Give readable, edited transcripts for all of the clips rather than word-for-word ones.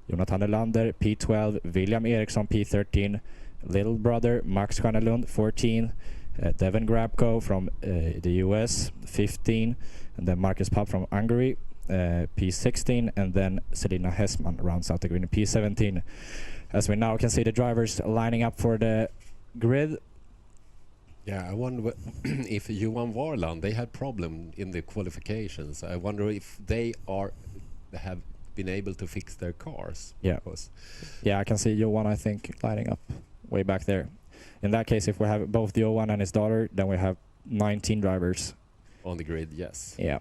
Jonathan Nylander, P12, William Eriksson, P13, little brother Max Stjärnelund, 14, Devin Grabko from the US, 15, and then Marcus Papp from Hungary, P16, and then Selina Hessman rounds out the grid in P17. As we now can see the drivers lining up for the grid. Yeah, I wonder if Johan Varland, they had problem in the qualifications. I wonder if they have been able to fix their cars. Yeah, yeah, I can see Johan, I think, lining up way back there. In that case, if we have both Johan and his daughter, then we have 19 drivers on the grid. Yes. Yeah.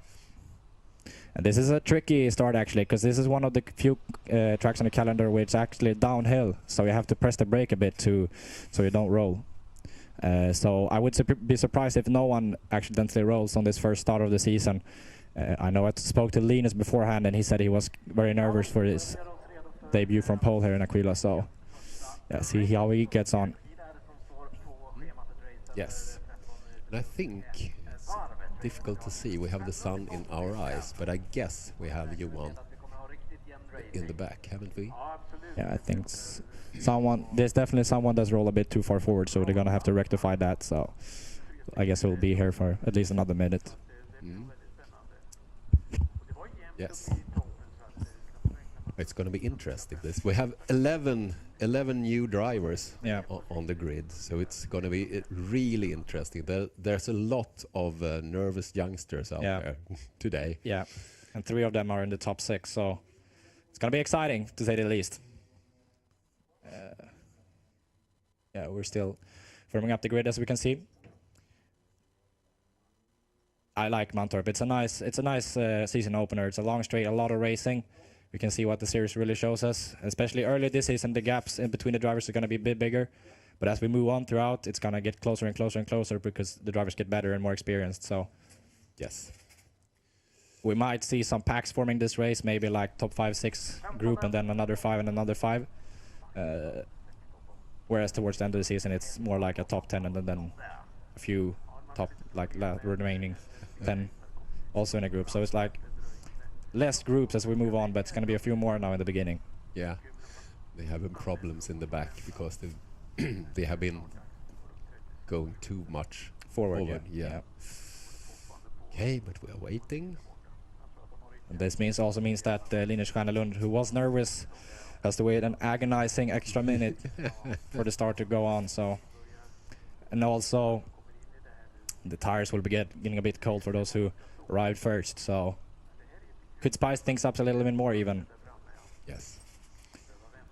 And this is a tricky start actually, because this is one of the few tracks on the calendar where it's actually downhill, so you have to press the brake a bit so you don't roll. So I would be surprised if no one accidentally rolls on this first start of the season. I know I spoke to Linus beforehand, and he said he was very nervous for his debut from pole here in Aquila. So yeah, see how he gets on. Yes, and I think it's difficult to see. We have the sun in our eyes, but I guess we have Johan in the back, haven't we? Yeah, I think there's definitely someone that's rolled a bit too far forward, so they're gonna have to rectify that. So I guess he'll be here for at least another minute. Yes. It's going to be interesting. We have 11 new drivers on the grid, so it's going to be really interesting. There's a lot of nervous youngsters out there today. Yeah, and 3 of them are in the top 6, so it's going to be exciting, to say the least. Yeah, we're still firming up the grid, as we can see. I like Mantorp. It's a nice season opener. It's a long straight, a lot of racing. We can see what the series really shows us. Especially early this season, the gaps in between the drivers are going to be a bit bigger. But as we move on throughout, it's going to get closer and closer and closer because the drivers get better and more experienced. So, yes, we might see some packs forming this race, maybe like top 5-6 group and then another 5 and another 5. Whereas towards the end of the season, it's more like a top 10 and then a few top, like remaining 10 also in a group. So it's like less groups as we move on, but it's going to be a few more now in the beginning. Yeah, they have problems in the back because they have been going too much forward. Yeah. Okay, but we are waiting. And this also means that Linus Stjärnelund, who was nervous, has to wait an agonizing extra minute for the start to go on. So, and also the tires will be getting a bit cold for those who arrived first. So could spice things up a little bit more even. Yes.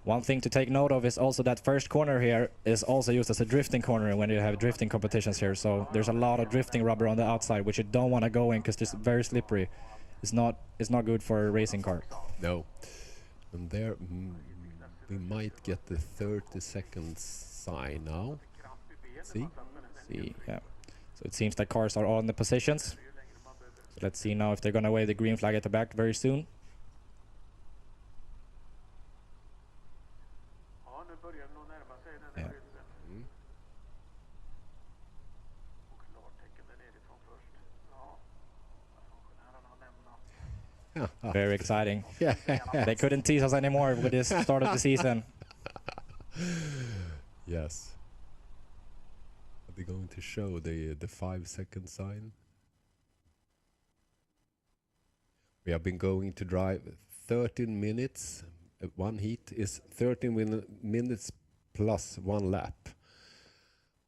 One thing to take note of is also that first corner here is also used as a drifting corner when you have drifting competitions here. So there's a lot of drifting rubber on the outside, which you don't want to go in because it's very slippery. It's not good for a racing car. No. And there we might get the 30 seconds sign now. See, yeah. So it seems that cars are all in the positions. So let's see now if they're going to wave the green flag at the back very soon. Yeah. Very exciting. Yeah. They couldn't tease us anymore with this start of the season. Yes. Are they going to show the 5-second sign? We have been going to drive 13 minutes. One heat is 13 minutes plus 1 lap.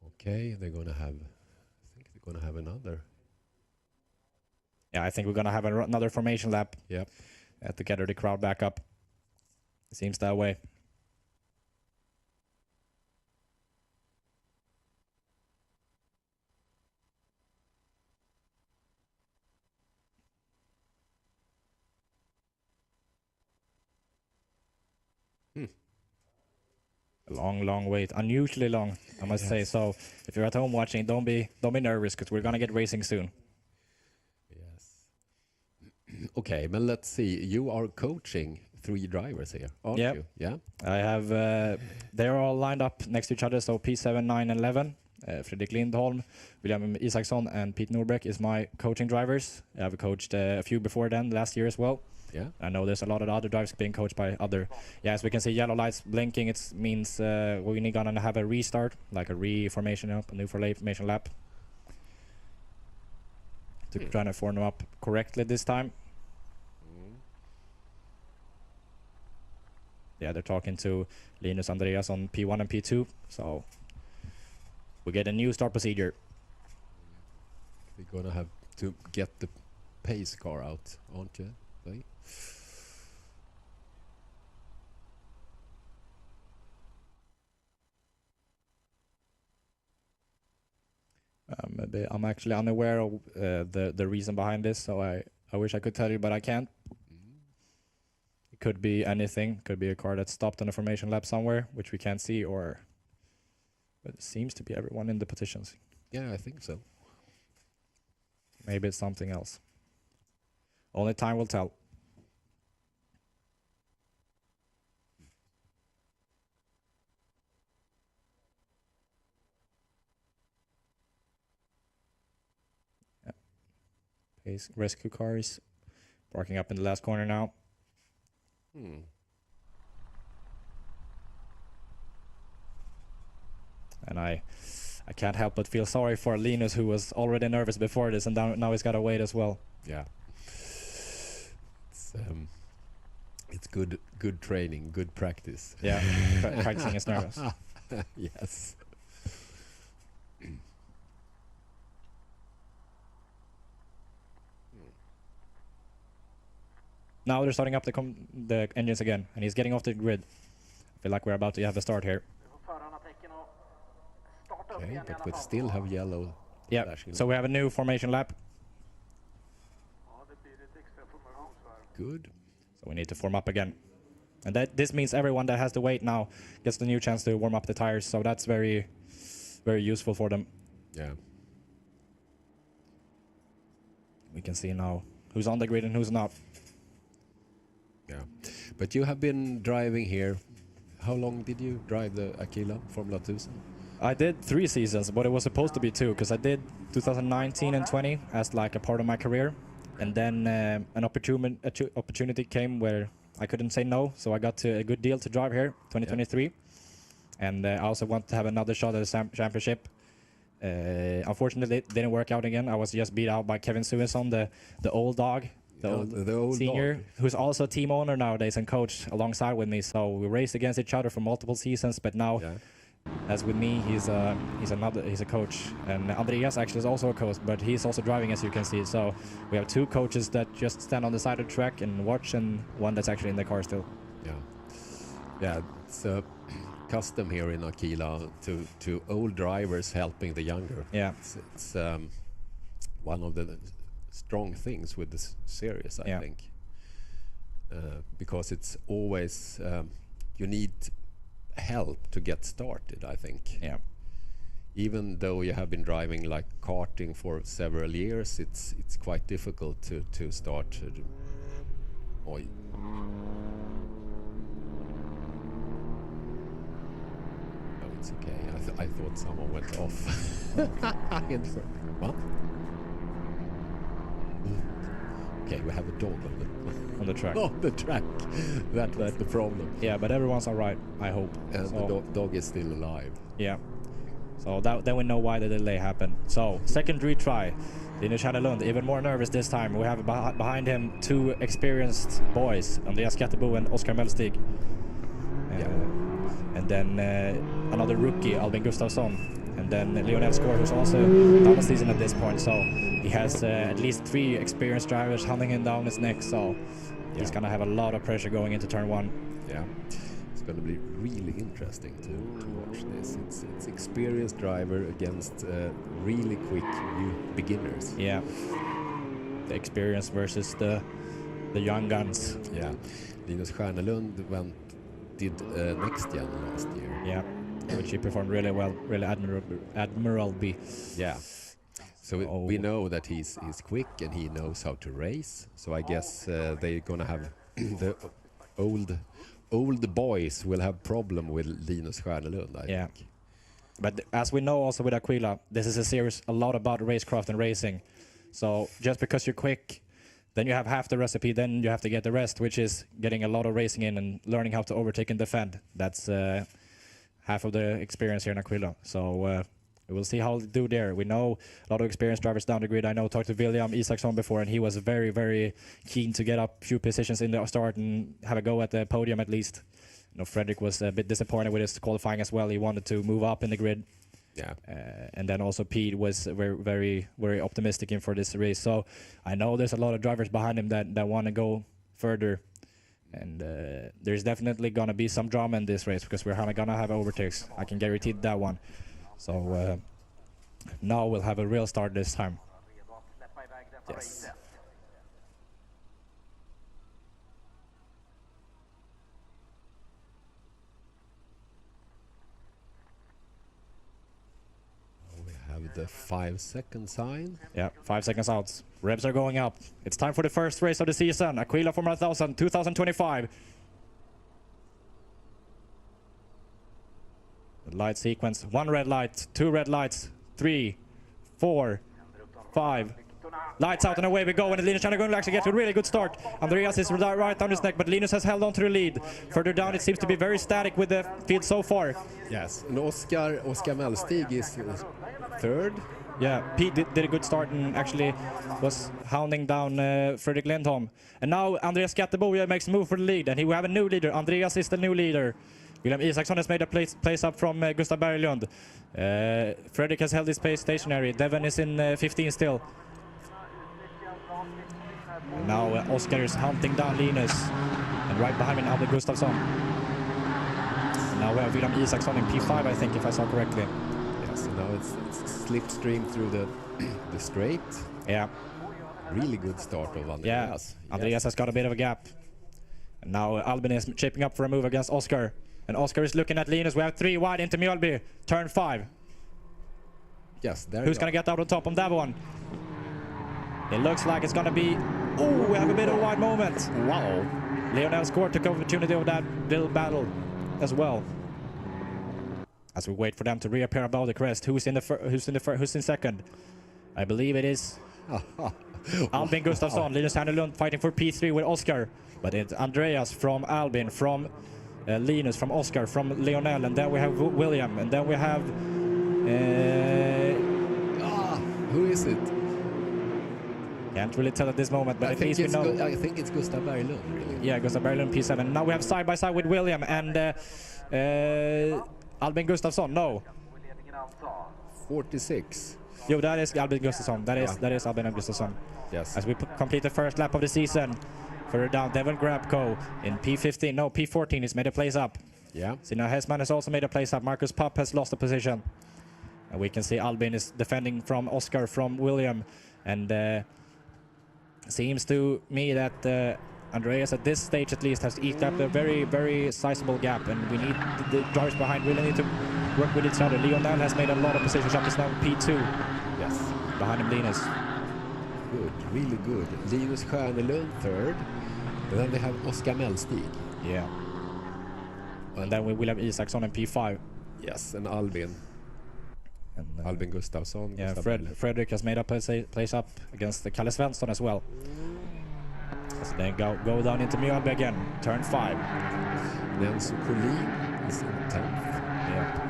Okay, they're going to have, I think they're going to have another. Yeah, I think we're going to have another formation lap. Yep. To gather the crowd back up. It seems that way. A long wait. Unusually long, I must say. So if you're at home watching, don't be nervous because we're going to get racing soon. Okay, but let's see. You are coaching 3 drivers here, aren't you? Yeah. I have. They're all lined up next to each other. So P7, 9, and 11. Fredrik Lindholm, William Isaksson, and Pete Norbeck is my coaching drivers. I've coached a few before then, last year as well. Yeah. I know there's a lot of other drivers being coached by other. Yeah, as we can see, yellow lights blinking. It means we're gonna have a restart, like a reformation up, a new formation lap. To try to form them up correctly this time. Yeah, they're talking to Linus Andreas on P1 and P2, so we get a new start procedure. We're gonna have to get the pace car out, aren't you? Right? I'm actually unaware of the reason behind this, so I wish I could tell you, but I can't. It could be anything. Could be a car that stopped on a formation lap somewhere, which we can't see, or but it seems to be everyone in the positions. Yeah, I think so. Maybe it's something else. Only time will tell. Pace rescue car is parking up in the last corner now. And I can't help but feel sorry for Linus, who was already nervous before this, and now he's got to wait as well. Yeah. It's good training, good practice. Yeah, practicing his nerves. Yes. Now they're starting up the engines again, and he's getting off the grid. I feel like we're about to have a start here. Okay, but we still have yellow. Yeah, so we have a new formation lap. Good. So we need to form up again. And this means everyone that has to wait now gets the new chance to warm up the tires, so that's very, very useful for them. Yeah. We can see now who's on the grid and who's not. Yeah. But you have been driving here. How long did you drive the Aquila Formula 2000? I did 3 seasons, but it was supposed to be 2, because I did 2019 and 20 as like a part of my career. And then an opportunity came where I couldn't say no, so I got a good deal to drive here, 2023. Yeah. And I also want to have another shot at the championship. Unfortunately, it didn't work out again. I was just beat out by Kevin Suesson, the old dog, the old senior, dog, who's also team owner nowadays and coach alongside with me. So we raced against each other for multiple seasons, but now, as with me, he's a coach, and Andreas actually is also a coach, but he's also driving, as you can see. So we have 2 coaches that just stand on the side of the track and watch, and one that's actually in the car still. Yeah, it's a custom here in Aquila to old drivers helping the younger. Yeah, it's one of the strong things with this series, I think, because it's always you need help to get started, I think. Yeah. Even though you have been driving like karting for several years, it's quite difficult to start. Oh, it's okay. I thought someone went off. What? Okay, we have a dog on the track. On the track. That's the problem. Yeah, but everyone's all right, I hope. And the dog is still alive. Yeah. So then we know why the delay happened. So second retry. Linus Stjärnelund, even more nervous this time. We have behind him 2 experienced boys, Andreas Skattebo and Oskar Mellstig. And then another rookie, Albin Gustafsson. And then Lionel Score, who's also done a season at this point. So he has at least 3 experienced drivers hunting him down his neck. So he's going to have a lot of pressure going into turn 1. Yeah. It's going to be really interesting to watch this. It's experienced driver against really quick new beginners. Yeah. The experience versus the young guns. Yeah. Linus Stjärnelund did next gen last year. Yeah. Which he performed really well, really admirably. Yeah. So we know that he's quick and he knows how to race. So I guess they're gonna have the old boys will have problem with Linus Stjärnelund, I think. But as we know also with Aquila, this is a series a lot about racecraft and racing. So just because you're quick Then you have half the recipe, then you have to get the rest, which is getting a lot of racing in and learning how to overtake and defend. That's half of the experience here in Aquila. So we'll see how they do there. We know a lot of experienced drivers down the grid. I know talked to William Isaksson before, and he was very, very keen to get up a few positions in the start and have a go at the podium at least. You know, Fredrik was a bit disappointed with his qualifying as well. He wanted to move up in the grid. Yeah. And then also Pete was very, very, very optimistic in for this race. So I know there's a lot of drivers behind him that want to go further. And there's definitely going to be some drama in this race because we're going to have overtakes. I can guarantee that one. So now we'll have a real start this time. Yes. We have the 5-second sign. Yeah, 5 seconds out. Revs are going up. It's time for the first race of the season. Aquila Formula 1000 2025. The light sequence. 1 red light, 2 red lights, 3, 4, 5. Lights out and away we go, and Linus are going to actually get a really good start. Andreas is right down his neck, but Linus has held on to the lead. Further down it seems to be very static with the field so far. Yes, and Oscar Mellstig is third. Yeah, Pete did a good start and actually was hounding down Fredrik Lindholm. And now Andreas Skattebo makes a move for the lead, and he will have a new leader. Andreas is the new leader. William Isaksson has made a place up from Gustav Berglund. Fredrik has held his pace stationary. Devon is in 15 still. Now Oscar is hunting down Linus. And right behind him Albert Gustafsson. And now we have William Isaksson in P5, I think, if I saw correctly. Yes, so now it's slipstream through the straight. Yeah. Really good start of Andreas. Yeah, Yes. Andreas has got a bit of a gap. And now Albin is shaping up for a move against Oscar. And Oscar is looking at Linus. We have 3 wide into Mjölby. Turn 5. Yes, there Who's going to get out on top on that one? It looks like it's going to be... Oh, we have a bit of a wide moment. Wow. Lionel Score took opportunity of that little battle as well. As we wait for them to reappear above the crest. Who's in second? I believe it is Albin Gustafsson. Linus Handelund fighting for P3 with Oscar. But it's Andreas from Albin, from Linus, from Oscar, from Lionel, and then we have William, and then we have... who is it? Can't really tell at this moment, but at least we know. I think it's Gustav Berglund, really. Yeah, Gustav Berglund, P7. Now we have side by side with William and Albin Gustafsson. No. 46. Yo, that is Albin Gustafsson. That is Albin Gustafsson. Yes. As we complete the first lap of the season. Further down, Devon Grabko in P15. No, P14 has made a place up. Yeah. Sina Hesman has also made a place up. Marcus Pupp has lost a position. And we can see Albin is defending from Oscar, from William. And seems to me that Andreas at this stage at least has eked up a very, very sizable gap. And we need the drivers behind really need to work with each other. Lionel has made a lot of positions up to now P2. Yes. Behind him, Linus. Good, really good. Linus Stjärnelund third. And then they have Oscar Mellstig. Yeah. And then we will have Isaksson in P5. Yes, and Albin. And, Albin Gustafsson. Yeah, Gustav Fredrik has made a place up against the Kalle Svensson as well. So then go down into Mjölby again. Turn 5. Nenso Collin is in 10th. Yeah.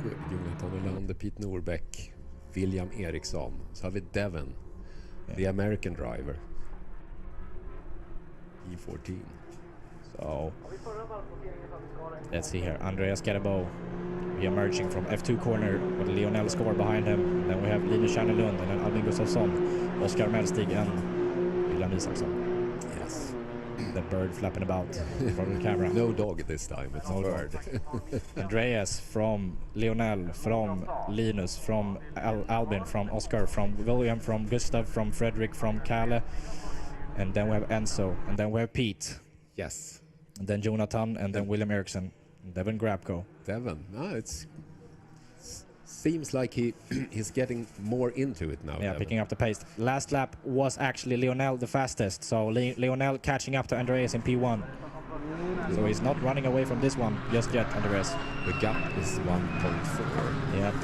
Good. Jonathan Olander, Pete Norbeck, William Eriksson. Så har vi Devon, the American driver. E14. So let's see here. Andreas Skattebo re-emerging from F2 corner with Lionel Score behind him. Then we have Linus Stjärnelund and then Albin Gustafsson, Oscar Mellstig and William Isaksson. Yes. The bird flapping about in front of the camera. No dog this time, it's No a bird. Andreas from Lionel, from Linus, from Albin, from Oscar, from William, from Gustav, from Fredrik, from Kalle. And then we have Enzo, and then we have Pete. Yes. And then Jonathan, and then William Eriksson, and Devon Grabko. Devon. It seems like he's getting more into it now. Yeah, Devon. picking up the pace. Last lap was actually Lionel the fastest, so Lionel catching up to Andreas in P1. So he's not running away from this one just yet, Andreas. The gap is 1.4. Yep.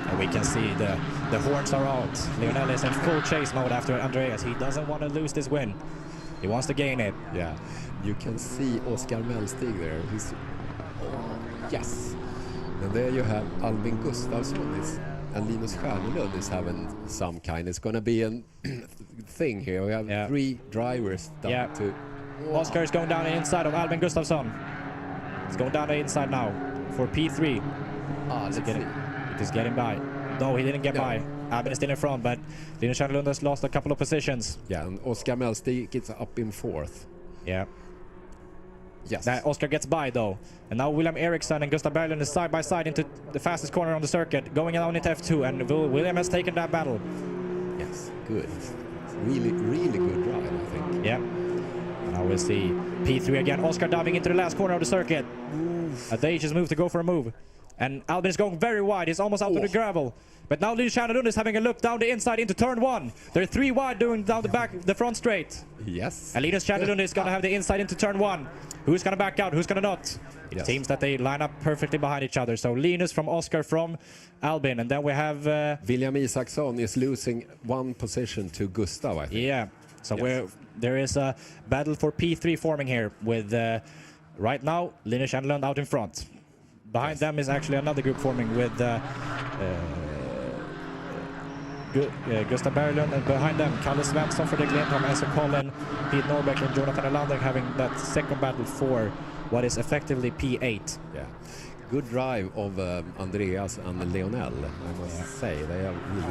And we can see the horns are out. Lionel is in full chase mode after Andreas. He doesn't want to lose this win. He wants to gain it. Yeah. You can see Oskar Mellstig there. He's... Oh, yes. And there you have Albin Gustafsson and Linus Stjärnelund is having some kind. It's going to be a thing here. We have 3 drivers down to... Oskar is going down the inside of Albin Gustafsson. It's going down the inside now for P3. It is getting by. No, he didn't get by. Albin is still in front, but Linus Stjärnelund has lost a couple of positions. Yeah, and Oskar Mellstig gets up in 4th. Yeah. Yes. Oskar gets by though. And now William Eriksson and Gustav Berglund is side by side into the fastest corner on the circuit, going down into F2, and William has taken that battle. Yes, good. Really, really good drive, I think. Yeah. Now we'll see P3 again. Oskar diving into the last corner of the circuit. A audacious move to go for a move. And Albin is going very wide. He's almost out to the gravel. But now Linus Stjärnelund is having a look down the inside into turn 1. They're 3 wide doing down the front straight. Yes. And Linus Stjärnelund is going to have the inside into turn 1. Who's going to back out? Who's going to not? It seems that they line up perfectly behind each other. So Linus from Oskar from Albin. And then we have... William Isaksson is losing 1 position to Gustav, I think. Yeah. So there is a battle for P3 forming here with right now Linus Stjärnelund out in front. Behind them is actually another group forming with Gustav Berglund, and behind them Kalle Svensson, Fredrik Lindholm, Enzo Collin, Pete Norbeck and Jonathan Erlander having that second battle for what is effectively P8. Yeah. Good drive of Andreas and Lionel, I must say.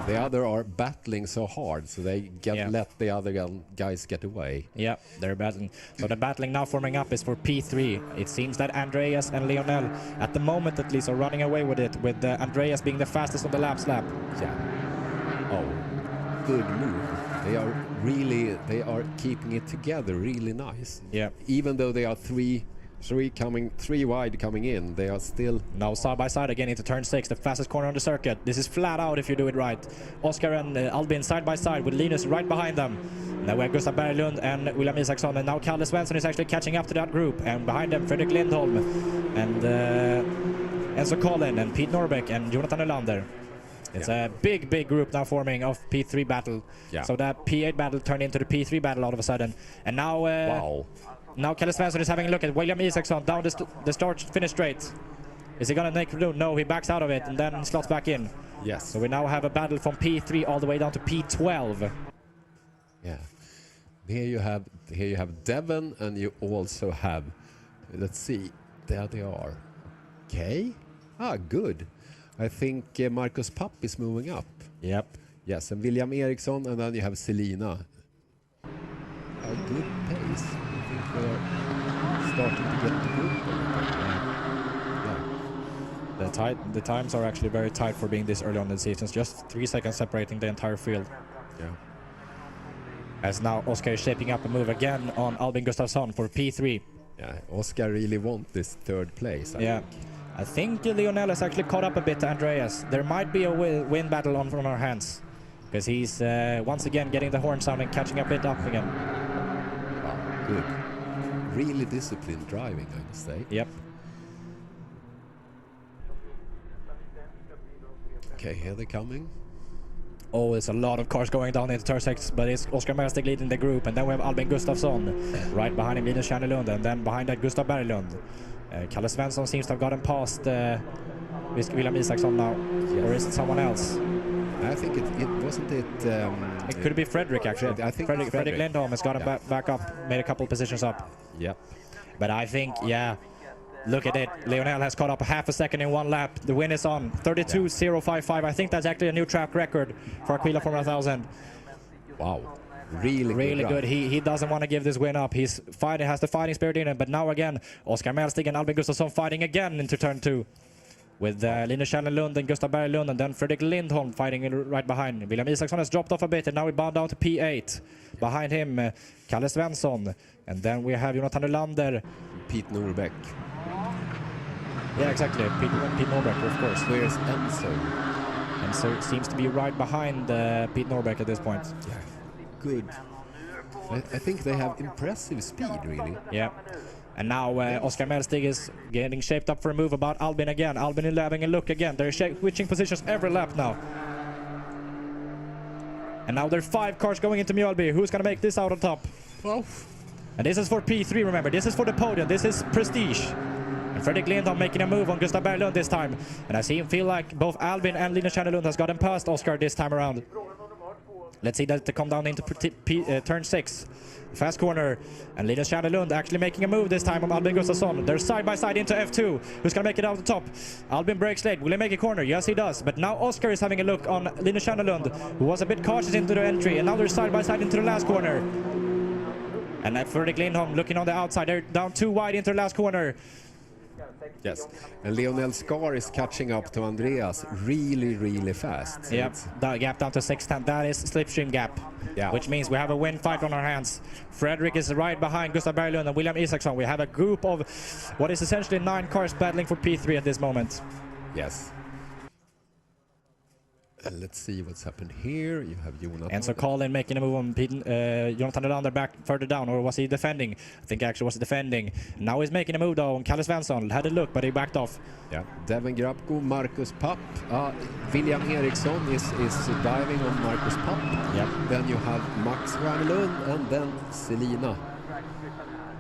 The other are battling so hard, so they let the other guys get away. Yeah, they're battling. So the battling now forming up is for P3. It seems that Andreas and Lionel, at the moment at least, are running away with it, with Andreas being the fastest on the laps lap. Yeah. Oh, good move. They are keeping it together really nice. Yeah. Even though they are three wide coming in, they are still now side by side again into turn 6, the fastest corner on the circuit. This is flat out if you do it right. Oskar and Albin side by side with Linus right behind them. Now we have Gustav Berglund and William Isaksson, and now Kalle Svensson is actually catching up to that group, and behind them Fredrik Lindholm and Enzo Collin and Pete Norbeck and Jonathan Erlander. It's a big group now forming of P3 battle. Yeah. So that P8 battle turned into the P3 battle all of a sudden. And now now Kalle Svensson is having a look at William Isaksson down the start-finish straight. Is he going to make it? No, he backs out of it and then slots back in. Yes. So we now have a battle from P3 all the way down to P12. Yeah. Here you have Devon, and you also have, let's see, there they are. Okay. Good. I think Marcus Papp is moving up. Yep. Yes, and William Eriksson, and then you have Selina. A good pace. I think they're starting to get the group. Yeah. The times are actually very tight for being this early on in the season. It's just 3 seconds separating the entire field. Yeah. As now Oskar is shaping up a move again on Albin Gustafsson for P3. Yeah, Oskar really wants this 3rd place. I think Lionel has actually caught up a bit to Andreas. There might be a win battle on our hands, because he's once again getting the horn sound and catching a bit up again. Wow, good. Really disciplined driving, I must say. Yep. Okay, here they're coming. Oh, there's a lot of cars going down into turn 6, but it's Oskar Mellstig leading the group, and then we have Albin Gustafsson. Right behind him, Linus Stjärnelund, and then behind that Gustav Berglund. Kalle Svensson seems to have gotten past William Isaksson now, or is it someone else? I think it wasn't it. It could be Fredrik actually. I think Fredrik Lindholm has gotten back up, made a couple positions up. Yep. But I think, look at it. Lionel has caught up half a second in 1 lap. The win is on 32.055. I think that's actually a new track record for Aquila Formula 1000. Wow. Really good. He doesn't want to give this win up. He's fighting, has the fighting spirit in him. But now again, Oskar Mellstig and Albin Gustafsson fighting again into turn 2. With Linus Stjärnelund and Gustav Berglund, and then Fredrik Lindholm fighting right behind. William Isaksson has dropped off a bit, and now we bound down to P8. Behind him, Kalle Svensson. And then we have Jonathan Erlander. Pete Norbeck. Yeah, exactly. Pete Norbeck, of course. Where's Enzo? Enzo seems to be right behind Pete Norbeck at this point. Yeah. Good. I think they have impressive speed, really. Yeah. And now Oscar Melstig is getting shaped up for a move about Albin again. Albin is having a look again. They're switching positions every lap now. And now there are 5 cars going into Mjölby. Who's going to make this out on top? Well. And this is for P3, remember. This is for the podium. This is prestige. And Fredrik Lindholm making a move on Gustav Berglund this time. And I see him feel like both Albin and Linus Kärnelund has gotten past Oscar this time around. Let's see that they come down into turn 6. Fast corner. And Linus Kärnelund actually making a move this time on Albin Gustafsson. They're side by side into F2. Who's going to make it out the top? Albin breaks late. Will he make a corner? Yes, he does. But now Oscar is having a look on Linus Kärnelund, who was a bit cautious into the entry. And now they're side by side into the last corner. And Fredrik Lindholm looking on the outside. They're down 2 wide into the last corner. Yes, and Lionel Scar is catching up to Andreas really fast. Yep, that gap down to 6:10. That is slipstream gap, which means we have a win fight on our hands. Fredrik is right behind Gustav Berglund and William Isaksson. We have a group of what is essentially 9 cars battling for P3 at this moment. Yes. And let's see what's happened here. You have Jonathan. And so Colin making a move on Jonathan Nylander back further down, or was he defending? I think actually was defending. Now he's making a move though on Kalle Svensson. Had a look, but he backed off. Yeah. Devin Grabko, Marcus Papp. William Eriksson is diving on Marcus Papp. Yep. Then you have Max Stjärnelund and then Selina.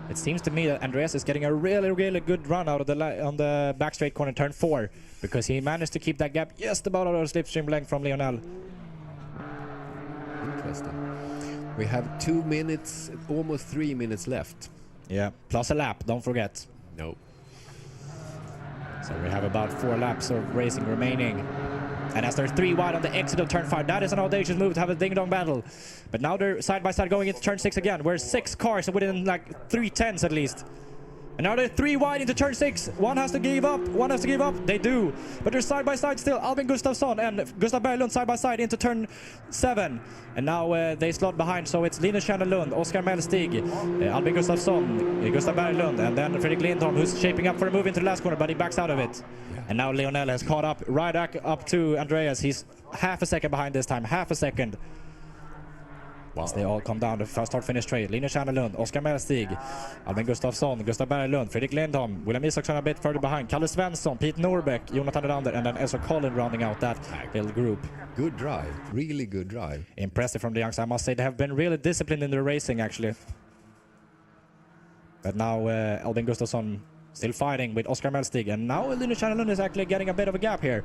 It seems to me that Andreas is getting a really good run out of on the back straight corner turn 4, because he managed to keep that gap just about out of slipstream length from Lionel. Interesting. We have 2 minutes, almost 3 minutes left. Yeah, plus a lap, don't forget. No. So we have about 4 laps of racing remaining. And as they're 3 wide on the exit of turn 5, that is an audacious move to have a ding-dong battle. But now they're side by side going into turn 6 again, where 6 cars are within like 3 tenths at least. And now they're 3 wide into turn 6. One has to give up. They do. But they're side by side still. Albin Gustafsson and Gustav Berglund side by side into turn 7. And now they slot behind. So it's Linus Kärnelund, Oscar Melstig, Albin Gustafsson, Gustav Berglund, and then Fredrik Lindholm, who's shaping up for a move into the last corner, but he backs out of it. Yeah. And now Lionel has caught up right up to Andreas. He's half a second behind this time. Half a second. Wow. As they all come down the first start-finish straight. Linus Kärnelund, Oscar Melstig, Albin Gustafsson, Gustav Berglund, Fredrik Lindholm, William Isaksson a bit further behind, Kalle Svensson, Pete Norbeck, Jonathan Nylander, and then Elsa Collin rounding out that little group. Good drive, really good drive. Impressive from the youngs, I must say. They have been really disciplined in their racing, actually. But now Albin Gustafsson still fighting with Oscar Melstig, and now Linus Kärnelund is actually getting a bit of a gap here.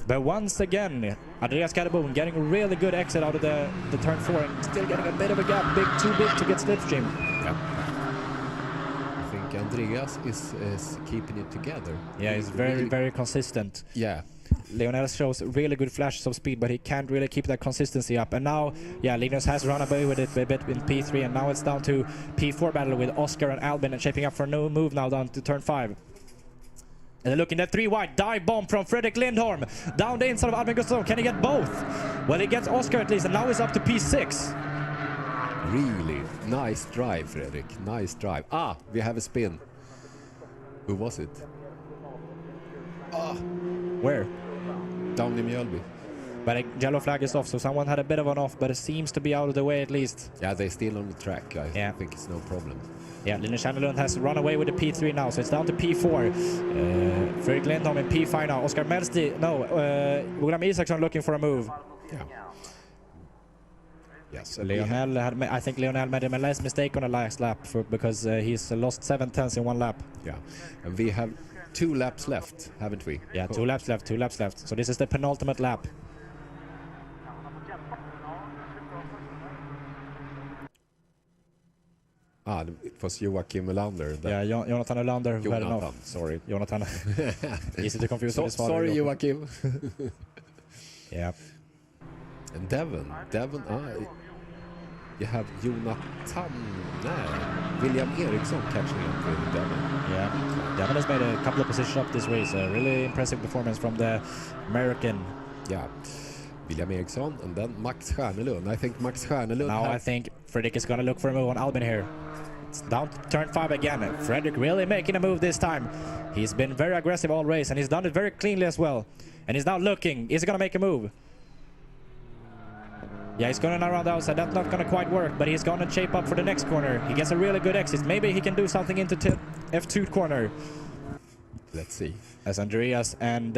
But once again, Andreas Kärnelund getting a really good exit out of the turn 4 and still getting a bit of a gap, too big to get slipstream. Yeah. I think Andreas is keeping it together. Yeah, he's very consistent. Yeah. Lionel shows really good flashes of speed, but he can't really keep that consistency up. And now, yeah, Linus has run away with it a bit in P3, and now it's down to P4 battle with Oscar and Albin, and shaping up for a no move now down to turn 5. And they're looking at 3 wide, dive bomb from Fredrik Lindholm. Down the inside of Albin Gustafsson. Can he get both? Well, he gets Oscar at least, and now he's up to P6. Really nice drive, Fredrik. Nice drive. We have a spin. Who was it? Where? Down in Mjölby. But a yellow flag is off, so someone had a bit of an off, but it seems to be out of the way at least. Yeah, they're still on the track. I think it's no problem. Yeah, Linus Kärnelund has run away with the P3 now, so it's down to P4. Fredrik Lindholm in P5 now. Oscar Melstig, William Isaksson looking for a move. Yeah. Yes, Lionel I think Lionel made a less mistake on the last lap because he's lost 7 tenths in 1 lap. Yeah, and we have 2 laps left, haven't we? Yeah, 2 laps left. So this is the penultimate lap. It was Joakim Melander. Yeah, Jonathan Nylander. Jonathan, sorry. Jonathan. Easy to confuse with his father. Sorry, Joakim. Yeah. And Devin, you have Jonathan, William Eriksson catching up with Devin. Yeah, Devin has made a couple of positions up this race. A really impressive performance from the American. Yeah. William Eriksson and then Max Stjärnelund. I think Max Stjärnelund... Now I think Fredrik is going to look for a move on Albin here. It's down to turn 5 again. Fredrik really making a move this time. He's been very aggressive all race, and he's done it very cleanly as well. And he's now looking. Is he going to make a move? Yeah, he's going around the outside. That's not going to quite work, but he's going to shape up for the next corner. He gets a really good exit. Maybe he can do something into F2 corner. Let's see. As Andreas and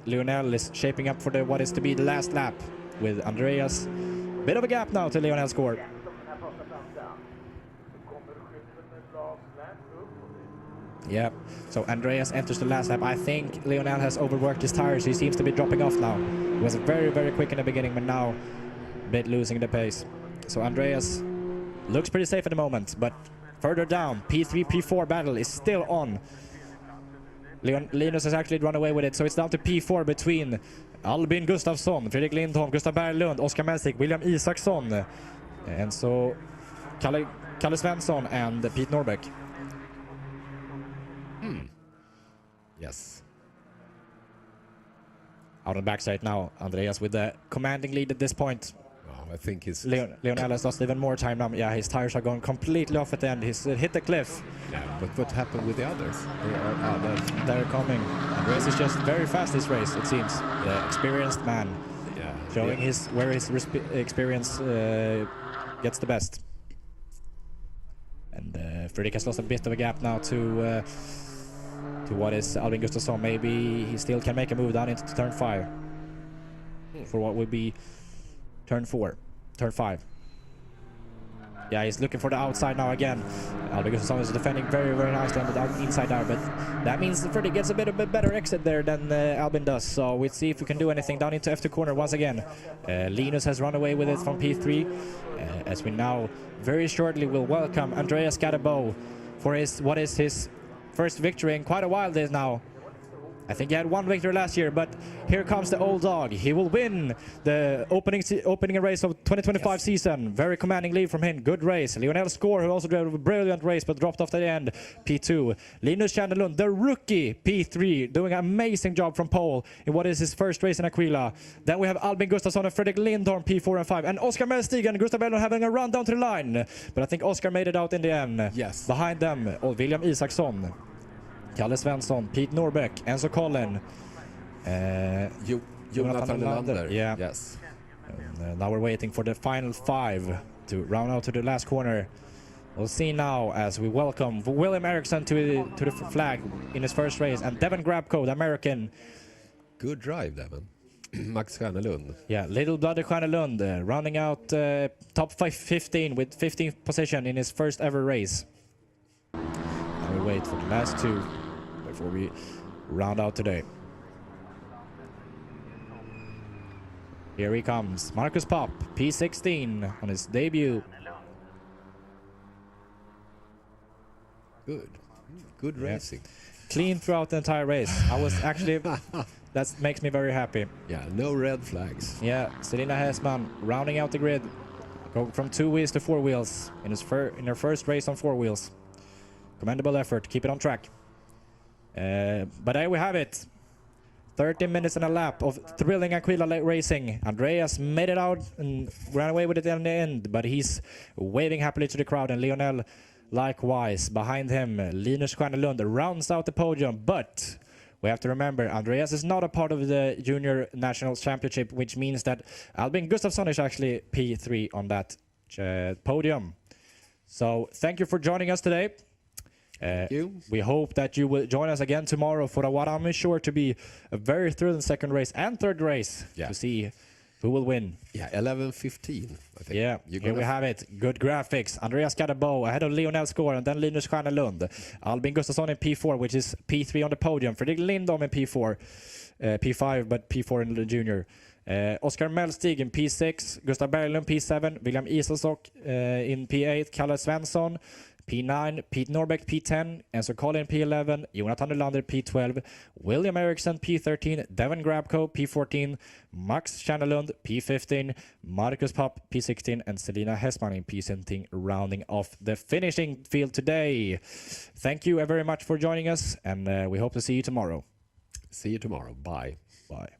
Lionel is shaping up for what is to be the last lap. With Andreas, bit of a gap now to Lionel's score. Yeah, so Andreas enters the last lap. I think Lionel has overworked his tires. He seems to be dropping off now. He was very, very quick in the beginning, but now a bit losing the pace. So Andreas looks pretty safe at the moment, but further down, P3, P4 battle is still on. Linus has actually run away with it, so it's down to P4 between Albin Gustafsson, Fredrik Lindholm, Gustav Berglund, Oskar Melsik, William Isaksson, and so Kalle Svensson and Pete Norbeck. Yes. Out on the backside now, Andreas with the commanding lead at this point. Oh, I think his... Lionel has lost even more time now. Yeah, his tires are going completely off at the end. He's hit the cliff. Yeah, but what happened with the others? They're coming. Andreas is just very fast this race, it seems. The experienced man. Yeah. Showing where his experience gets the best. And Fredrik has lost a bit of a gap now to what is Albin Gustafsson. Maybe he still can make a move down into turn 5 for what would be turn 5. Yeah, he's looking for the outside now again. Albin Gustafsson is defending very, very nicely on the inside there, but that means Fredrik gets a bit better exit there than Albin does. So we'll see if we can do anything down into F2 corner once again. Linus has run away with it from P3, as we now very shortly will welcome Andreas Gadebo for what is his first victory in quite a while this now. I think he had one victory last year, but here comes the old dog. He will win the opening race of 2025 season. Very commanding lead from him. Good race. Lionel Score, who also drove a brilliant race but dropped off at the end, P2. Linus Chandelund, the rookie, P3, doing an amazing job from pole in what is his first race in Aquila. Then we have Albin Gustafsson and Fredrik Lindholm, P4 and 5. And Oskar Melstig and Gustav Berglund having a run down to the line. But I think Oskar made it out in the end. Yes. Behind them, William Isaksson, Kalle Svensson, Pete Norbeck, Enzo Collin, Jonathan Lander. Yeah. Yes. Now we're waiting for the final 5 to round out to the last corner. We'll see now as we welcome William Eriksson to the flag in his first race, and Devin Grabko, the American. Good drive, Devin. Max Stjärnelund. Yeah, Little Bloody Stjärnelund rounding out top 15 with 15th position in his first ever race. Now we wait for the last 2 before we round out today. Here he comes, Marcus Popp, P16 on his debut. Good racing. Clean throughout the entire race. I was actually, that makes me very happy. Yeah, no red flags. Yeah, Selina Hessman rounding out the grid, going from 2 wheels to 4 wheels in her first race on 4 wheels. Commendable effort, keep it on track. But there we have it. 30 minutes and a lap of thrilling Aquila racing. Andreas made it out and ran away with it in the end, but he's waving happily to the crowd, and Lionel likewise. Behind him, Linus Stjärnelund rounds out the podium, but we have to remember Andreas is not a part of the Junior National Championship, which means that Albin Gustafsson is actually P3 on that podium. So thank you for joining us today. We hope that you will join us again tomorrow for what I'm sure to be a very thrilling second race and third race to see who will win. Yeah, 11:15, I think. Yeah, here we have it. Good graphics. Andreas Gadebo ahead of Lionel Score, and then Linus Stjärnelund. Albin Gustafsson in P4, which is P3 on the podium. Fredrik Lindholm in P4. P5, but P4 in the junior. Oskar Melstig in P6. Gustav Berglund P7. William Isaksson in P8. Kalle Svensson P9, Pete Norbeck P10, Enzo Collin P11, Jonathan Nylander P12, William Eriksson P13, Devin Grabko P14, Max Stjärnelund P15, Marcus Popp P16, and Selina Hessman in P17, rounding off the finishing field today. Thank you very much for joining us, and we hope to see you tomorrow. See you tomorrow. Bye. Bye.